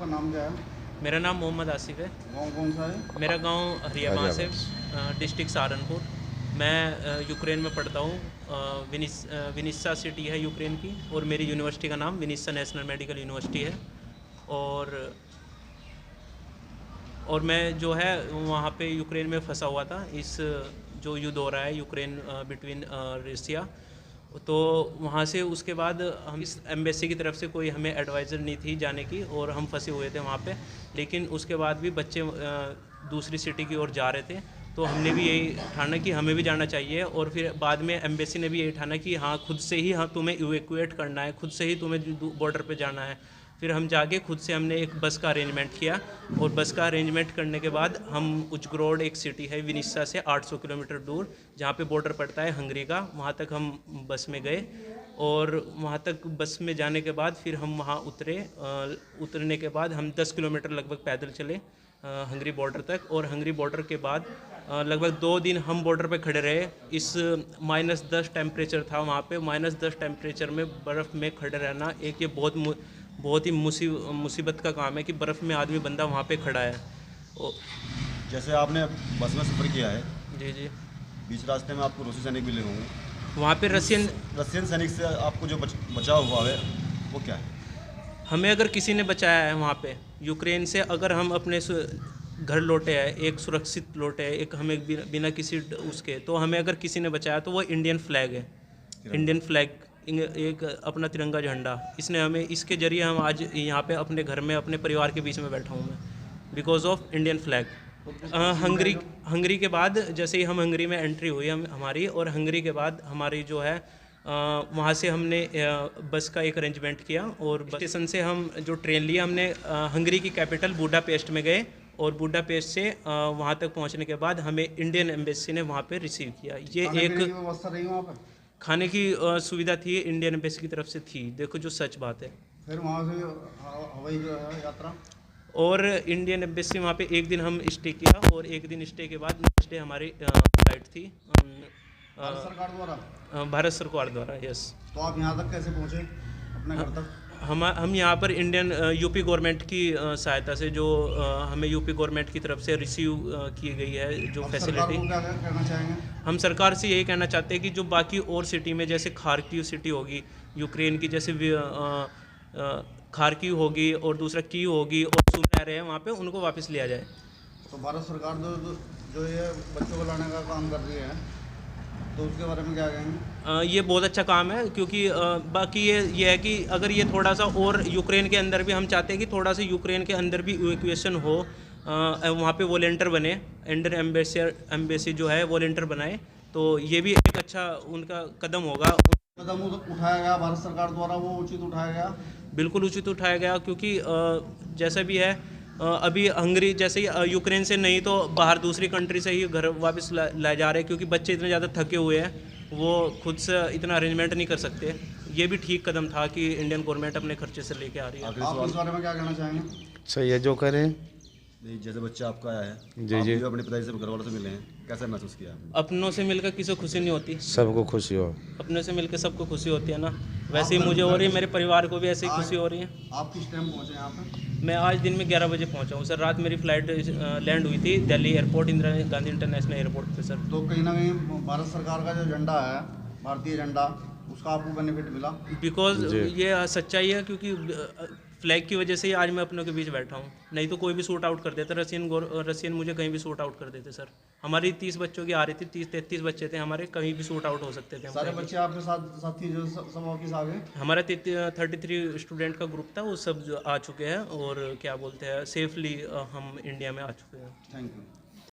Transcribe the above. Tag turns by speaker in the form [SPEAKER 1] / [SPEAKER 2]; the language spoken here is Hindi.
[SPEAKER 1] नाम क्या है?
[SPEAKER 2] मेरा नाम मोहम्मद आसिफ है।
[SPEAKER 1] गाँव कौन सा है?
[SPEAKER 2] मेरा गांव हरियाबास है, डिस्ट्रिक्ट सहारनपुर। मैं यूक्रेन में पढ़ता हूँ। विनिस्सा सिटी है यूक्रेन की, और मेरी यूनिवर्सिटी का नाम विनिस्सा नेशनल मेडिकल यूनिवर्सिटी है। और मैं जो है वहाँ पे यूक्रेन में फंसा हुआ था, इस जो युद्ध हो रहा है यूक्रेन बिटवीन रसिया। तो वहाँ से उसके बाद हम इस एम्बेसी की तरफ से कोई हमें एडवाइज़र नहीं थी जाने की, और हम फंसे हुए थे वहाँ पे। लेकिन उसके बाद भी बच्चे दूसरी सिटी की ओर जा रहे थे, तो हमने भी यही ठाना कि हमें भी जाना चाहिए। और फिर बाद में एम्बेसी ने भी यही ठाना कि हाँ, खुद से ही हाँ तुम्हें इवैक्यूएट करना है, खुद से ही तुम्हें बॉर्डर पे जाना है। फिर हम जाके खुद से हमने एक बस का अरेंजमेंट किया, और बस का अरेंजमेंट करने के बाद हम उजग्रोड एक सिटी है विनिस्सा से 800 किलोमीटर दूर, जहाँ पे बॉर्डर पड़ता है हंगरी का, वहाँ तक हम बस में गए। और वहाँ तक बस में जाने के बाद फिर हम वहाँ उतरे। उतरने के बाद हम 10 किलोमीटर लगभग पैदल चले हंगरी बॉर्डर तक। और हंगरी बॉर्डर के बाद लगभग 2 दिन हम बॉर्डर पे खड़े रहे। इस -10 टेम्परेचर था वहाँ पे। -10 टेम्परेचर में बर्फ़ में खड़े रहना एक ये बहुत ही मुसीबत का काम है कि बर्फ़ में आदमी बंदा वहाँ पे खड़ा है।
[SPEAKER 1] जैसे आपने बस में सफ़र किया है,
[SPEAKER 2] जी जी।
[SPEAKER 1] बीच रास्ते में आपको रूसी सैनिक मिले होंगे।
[SPEAKER 2] वहाँ पे
[SPEAKER 1] रशियन सैनिक से आपको जो बचाव हुआ है वो क्या है?
[SPEAKER 2] हमें अगर किसी ने बचाया है वहाँ पे यूक्रेन से, अगर हम अपने घर लौटे हैं, एक सुरक्षित लौटे हैं, एक हमें बिना किसी उसके, तो हमें अगर किसी ने बचाया तो वो इंडियन फ्लैग है। इंडियन फ्लैग, एक अपना तिरंगा झंडा, इसने हमें, इसके ज़रिए हम आज यहाँ पे अपने घर में अपने परिवार के बीच में बैठा हूँ मैं, because of Indian flag. Hungary के बाद जैसे ही हम हंगरी में एंट्री हुई हमारी, और हंगरी के बाद हमारी जो है वहाँ से हमने बस का एक अरेंजमेंट किया, और बस स्टेशन से हम जो ट्रेन लिया हमने हंगरी की कैपिटल बुडापेस्ट में गए। और बुडापेस्ट से वहाँ तक पहुँचने के बाद हमें इंडियन एम्बेसी ने वहाँ पे रिसीव किया। ये एक
[SPEAKER 1] व्यवस्था रही वहाँ पर?
[SPEAKER 2] खाने की सुविधा थी, इंडियन एम्बेसी की तरफ से थी, देखो जो सच बात है।
[SPEAKER 1] फिर वहाँ से हवाई यात्रा?
[SPEAKER 2] और इंडियन एम्बेसी वहाँ पे एक दिन हम स्टे किया, और एक दिन स्टे के बाद नेक्स्ट डे हमारी फ्लाइट थी
[SPEAKER 1] भारत सरकार द्वारा?
[SPEAKER 2] भारत सरकार द्वारा, यस।
[SPEAKER 1] तो आप यहाँ तक कैसे पहुँचे अपने घर तक?
[SPEAKER 2] हम यहाँ पर इंडियन यूपी गवर्नमेंट की सहायता से, जो हमें यूपी गवर्नमेंट की तरफ से रिसीव की गई है जो फैसिलिटी।
[SPEAKER 1] क्या कहना चाहेंगे?
[SPEAKER 2] हम सरकार से यही कहना चाहते हैं कि जो बाकी और सिटी में, जैसे खार्किव सिटी होगी यूक्रेन की, जैसे खार्किव होगी, और दूसरा कीव होगी, और सुमी रहे हैं वहाँ पे, उनको वापस लिया जाए।
[SPEAKER 1] तो भारत सरकार जो ये बच्चों को लाने का काम कर रही है, तो उसके बारे में क्या कहेंगे?
[SPEAKER 2] ये बहुत अच्छा काम है, क्योंकि बाकी ये है कि अगर ये थोड़ा सा और यूक्रेन के अंदर भी, हम चाहते हैं कि थोड़ा सा यूक्रेन के अंदर भी इवैक्यूएशन हो, वहाँ पे वॉलेंटियर बने, इंडियन एम्बेसी जो है वॉलेंटियर बनाए, तो ये भी एक अच्छा उनका कदम होगा।
[SPEAKER 1] कदम उठाया गया भारत सरकार द्वारा, वो उचित उठाया गया?
[SPEAKER 2] बिल्कुल उचित उठाया गया, क्योंकि जैसा भी है अभी हंगरी जैसे ही यूक्रेन से नहीं तो बाहर दूसरी कंट्री से ही घर वापस लाए जा रहे हैं, क्योंकि बच्चे इतने ज़्यादा थके हुए हैं, वो खुद से इतना अरेंजमेंट नहीं कर सकते। ये भी ठीक कदम था कि इंडियन गवर्नमेंट अपने खर्चे से लेके आ रही है।
[SPEAKER 1] आप इस बारे में क्या कहना चाहेंगे?
[SPEAKER 3] सही है जो करें।
[SPEAKER 1] नहीं, जैसे बच्चा आपका आया है,
[SPEAKER 3] जी जी,
[SPEAKER 1] अपने पिताजी से, घर वालों से मिले हैं, कैसा महसूस किया?
[SPEAKER 2] अपनों से मिलकर किसी को खुशी नहीं होती?
[SPEAKER 3] सबको खुशी हो।
[SPEAKER 2] अपने से मिलकर सबको खुशी होती है ना, वैसे ही मुझे हो रही है, मेरे परिवार को भी ऐसे ही खुशी हो रही है।
[SPEAKER 1] आप किस टाइम पहुँचे यहाँ पे?
[SPEAKER 2] मैं आज दिन में 11 बजे पहुंचा हूँ सर। रात मेरी फ़्लाइट लैंड हुई थी Delhi airport, Indira Gandhi international airport पे सर।
[SPEAKER 1] तो कहीं ना कहीं भारत सरकार का जो झंडा है, भारतीय झंडा, उसका आपको बेनिफिट मिला?
[SPEAKER 2] बिकॉज ये सच्चाई है, क्योंकि फ्लैग की वजह से ही आज मैं अपनों के बीच बैठा हूँ, नहीं तो कोई भी सूट आउट कर देता। रशियन मुझे कहीं भी सूट आउट कर देते सर। हमारी 30 बच्चों की आ रही थी, 30-33 बच्चे थे हमारे, कहीं भी सूट आउट हो सकते थे।
[SPEAKER 1] सारे बच्चे आपके साथी जो सब वापिस आ गए?
[SPEAKER 2] हमारा 33 स्टूडेंट का ग्रुप था, वो सब आ चुके हैं, और क्या बोलते हैं, सेफली हम इंडिया में आ चुके हैं।
[SPEAKER 1] Thank you.